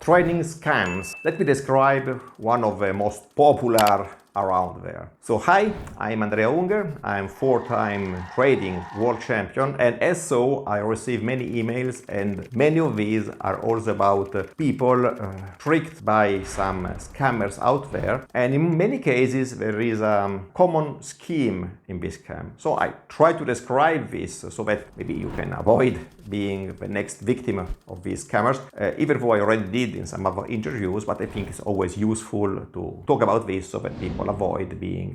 Trading scams. Let me describe one of the most popular around there. So hi, I'm Andrea Unger. I'm four-time trading world champion, and as so I receive many emails, and many of these are also about people tricked by some scammers out there, and in many cases there is a common scheme in this scam. So I try to describe this so that maybe you can avoid being the next victim of these scammers, even though I already did in some other interviews, but I think it's always useful to talk about this so that people avoid being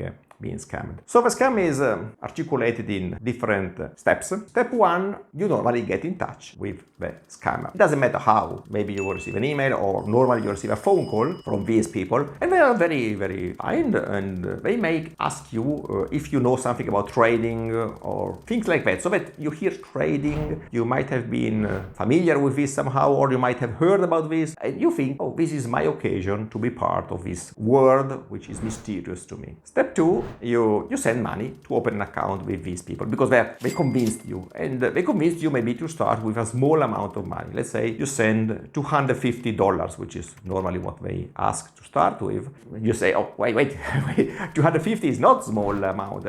scammed. So the scam is articulated in different steps. Step one, you normally get in touch with the scammer. It doesn't matter how. Maybe you will receive an email, or normally you receive a phone call from these people, and they are very, very kind, and they may ask you if you know something about trading or things like that. So that you hear trading, you might have been familiar with this somehow, or you might have heard about this, and you think, oh, this is my occasion to be part of this world which is mysterious to me. Step two, you send money to open an account with these people because they convinced you, and they convinced you maybe to start with a small amount of money. Let's say you send $250, which is normally what they ask to start with. You say, oh, wait, 250 is not small amount.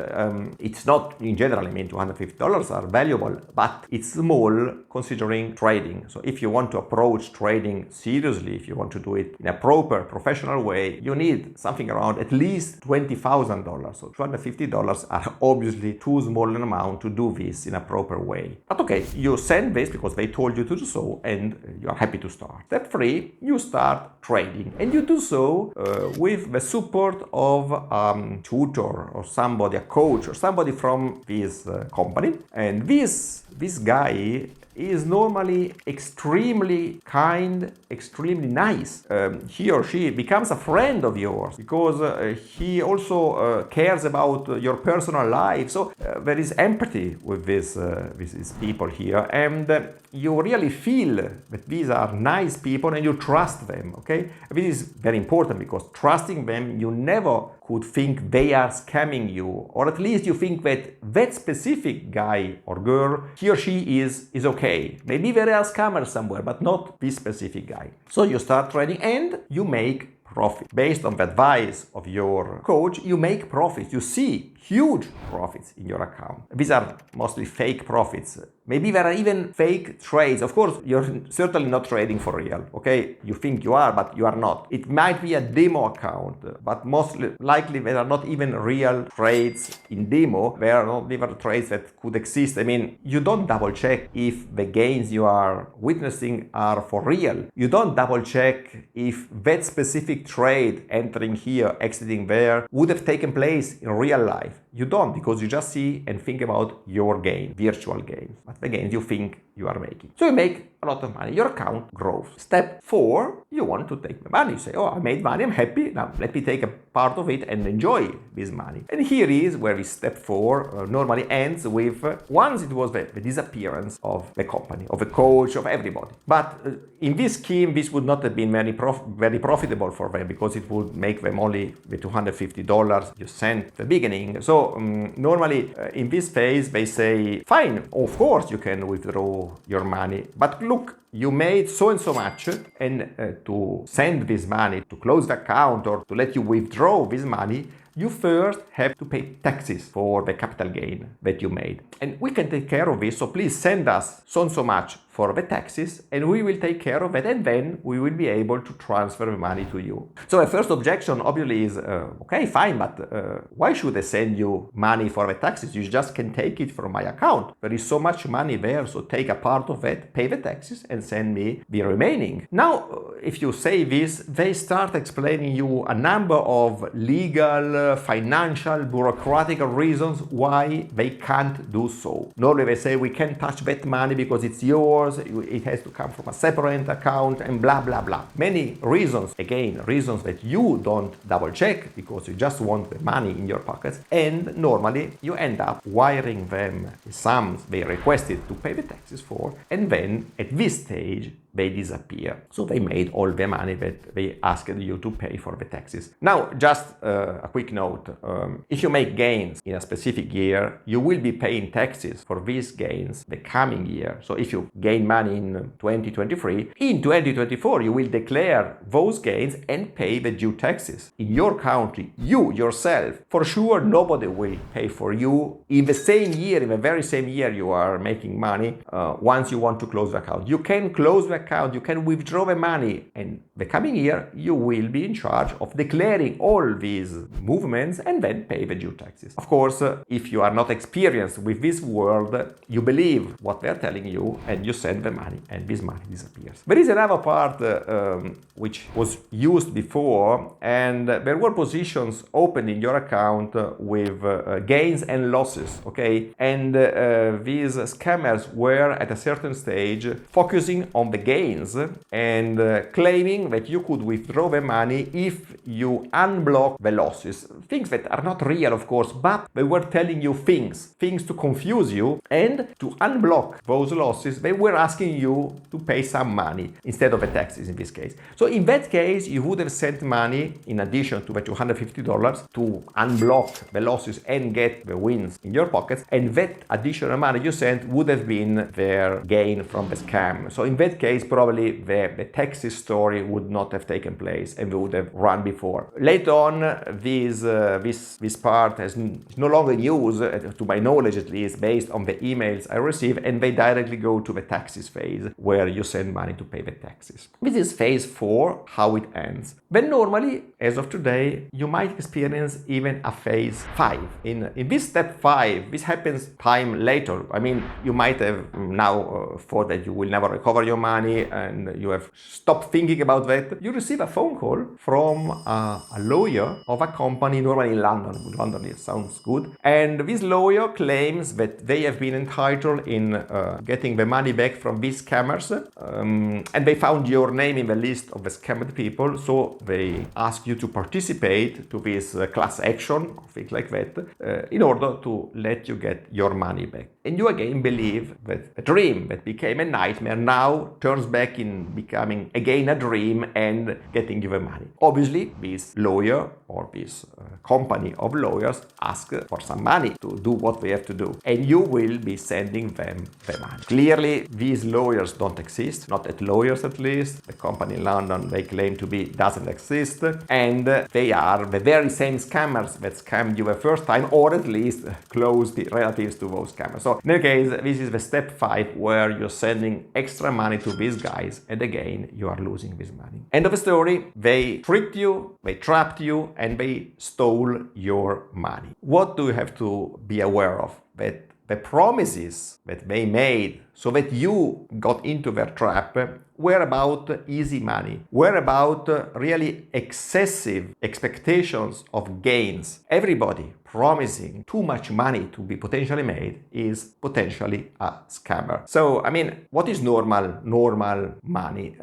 It's not in general. I mean, $250 are valuable, but it's small considering trading. So if you want to approach trading seriously, if you want to do it in a proper professional way, you need something around at least $20,000. So $250 are obviously too small an amount to do this in a proper way. But okay, you send this because they told you to do so, and you are happy to start. Step three, you start trading, and you do so with the support of a tutor or somebody, a coach or somebody from this company. And this guy is normally extremely kind, extremely nice. He or she becomes a friend of yours because he also cares about your personal life. So there is empathy with these people here, and you really feel that these are nice people and you trust them, okay? This is very important because trusting them, you never could think they are scamming you, or at least you think that specific guy or girl, he or she is okay. Maybe there are scammers somewhere, but not this specific guy. So you start trading and you make profit. Based on the advice of your coach, you make profits. You see huge profits in your account. These are mostly fake profits. Maybe there are even fake trades. Of course, you're certainly not trading for real, okay? You think you are, but you are not. It might be a demo account, but most likely there are not even real trades in demo. There are not even trades that could exist. I mean, you don't double check if the gains you are witnessing are for real. You don't double check if that specific trade entering here, exiting there, would have taken place in real life. You don't, because you just see and think about your gain, virtual gains, but the gains you think you are making. So you make a lot of money, your account grows. Step four, you want to take the money. You say, oh, I made money, I'm happy, now let me take a part of it and enjoy this money. And here is where this step four normally ends with, once it was the disappearance of the company, of the coach, of everybody. But in this scheme, this would not have been very profitable for them because it would make them only the $250 you sent at the beginning. So normally in this phase, they say, fine, of course you can withdraw your money, but look, you made so and so much, and to send this money, to close the account or to let you withdraw this money, you first have to pay taxes for the capital gain that you made. And we can take care of this, so please send us so and so much for the taxes, and we will take care of it, and then we will be able to transfer the money to you. So the first objection obviously is, okay, fine, but why should I send you money for the taxes? You just can take it from my account. There is so much money there, so take a part of it, pay the taxes, and send me the remaining. Now, if you say this, they start explaining you a number of legal, financial, bureaucratic reasons why they can't do so. Normally they say, we can't touch that money because it's yours, it has to come from a separate account, and blah, blah, blah. Many reasons, again, reasons that you don't double check because you just want the money in your pockets, and normally you end up wiring them the sums they requested to pay the taxes for, and then at this stage they disappear. So they made all the money that they asked you to pay for the taxes. Now, just a quick note. If you make gains in a specific year, you will be paying taxes for these gains the coming year. So if you gain money in 2023, in 2024 you will declare those gains and pay the due taxes. In your country, you yourself, for sure nobody will pay for you in the same year, in the very same year you are making money, once you want to close the account. You can close the account, you can withdraw the money, and the coming year you will be in charge of declaring all these movements and then pay the due taxes. Of course, if you are not experienced with this world, you believe what they're telling you and you send the money and this money disappears. There is another part which was used before, and there were positions open in your account with gains and losses, okay? And these scammers were at a certain stage focusing on the gains and claiming that you could withdraw the money if you unblock the losses. Things that are not real, of course, but they were telling you things to confuse you, and to unblock those losses, they were asking you to pay some money instead of the taxes in this case. So in that case, you would have sent money in addition to the $250 to unblock the losses and get the wins in your pockets, and that additional money you sent would have been their gain from the scam. So in that case, probably the taxes story would not have taken place and they would have run before. Later on, this part is no longer in use, to my knowledge at least, based on the emails I receive, and they directly go to the taxes phase where you send money to pay the taxes. This is phase 4, how it ends. Then normally, as of today, you might experience even a phase 5. In this step 5, this happens time later. I mean, you might have now thought that you will never recover your money and you have stopped thinking about that. You receive a phone call from a lawyer of a company, normally in London. London, it sounds good. And this lawyer claims that they have been entitled in getting the money back from these scammers, and they found your name in the list of the scammed people, so they ask you to participate to this class action, things like that, in order to let you get your money back. And you again believe that a dream that became a nightmare now turns back in becoming again a dream and getting you the money. Obviously, this lawyer or this company of lawyers ask for some money to do what they have to do, and you will be sending them the money. Clearly, these lawyers don't exist, not at lawyers at least. The company in London they claim to be doesn't exist, and they are the very same scammers that scammed you the first time, or at least close relatives to those scammers. So in any case, this is the step 5 where you're sending extra money to these guys, and again you are losing this money. End of the story. They tricked you, they trapped you, and they stole your money. What do you have to be aware of? That the promises that they made so that you got into their trap were about easy money, were about really excessive expectations of gains. Everybody promising too much money to be potentially made is potentially a scammer. So, I mean, what is normal money?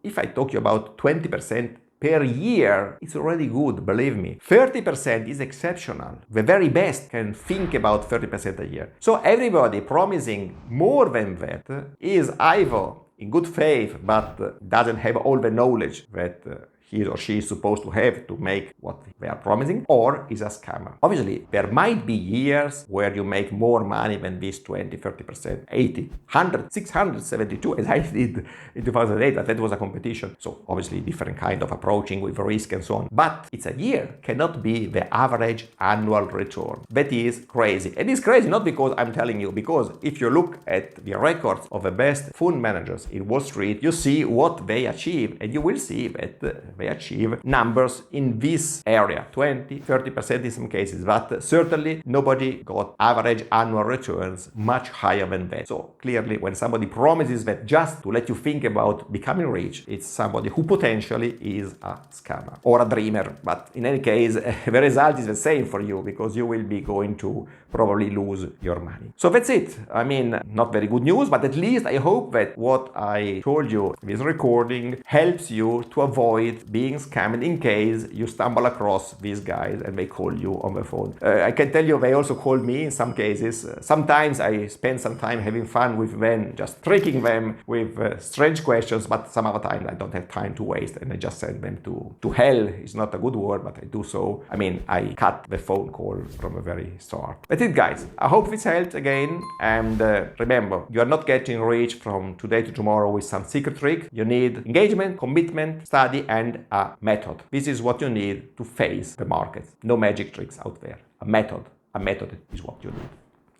If I talk to you about 20% per year, it's already good, believe me. 30% is exceptional. The very best can think about 30% a year. So everybody promising more than that is either in good faith, but doesn't have all the knowledge that he or she is supposed to have to make what they are promising, or is a scammer. Obviously, there might be years where you make more money than this 20, 30%, 80, 100, 672, as I did in 2008, but that was a competition. So obviously different kind of approaching with risk and so on. But it's a year, cannot be the average annual return. That is crazy. And it's crazy not because I'm telling you, because if you look at the records of the best fund managers in Wall Street, you see what they achieve, and you will see that they achieve numbers in this area, 20, 30% in some cases, but certainly nobody got average annual returns much higher than that. So clearly, when somebody promises that just to let you think about becoming rich, it's somebody who potentially is a scammer or a dreamer. But in any case, the result is the same for you, because you will be going to probably lose your money. So that's it. I mean, not very good news, but at least I hope that what I told you in this recording helps you to avoid being scammed in case you stumble across these guys and they call you on the phone. I can tell you they also call me in some cases. Sometimes I spend some time having fun with them, just tricking them with strange questions, but some other time I don't have time to waste and I just send them to hell. It's not a good word, but I do so. I mean, I cut the phone call from the very start. That's it, guys. I hope this helped again. And remember, you are not getting rich from today to tomorrow with some secret trick. You need engagement, commitment, study, and a method. This is what you need to face the market. No magic tricks out there. A method. A method is what you need.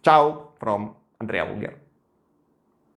Ciao from Andrea Unger.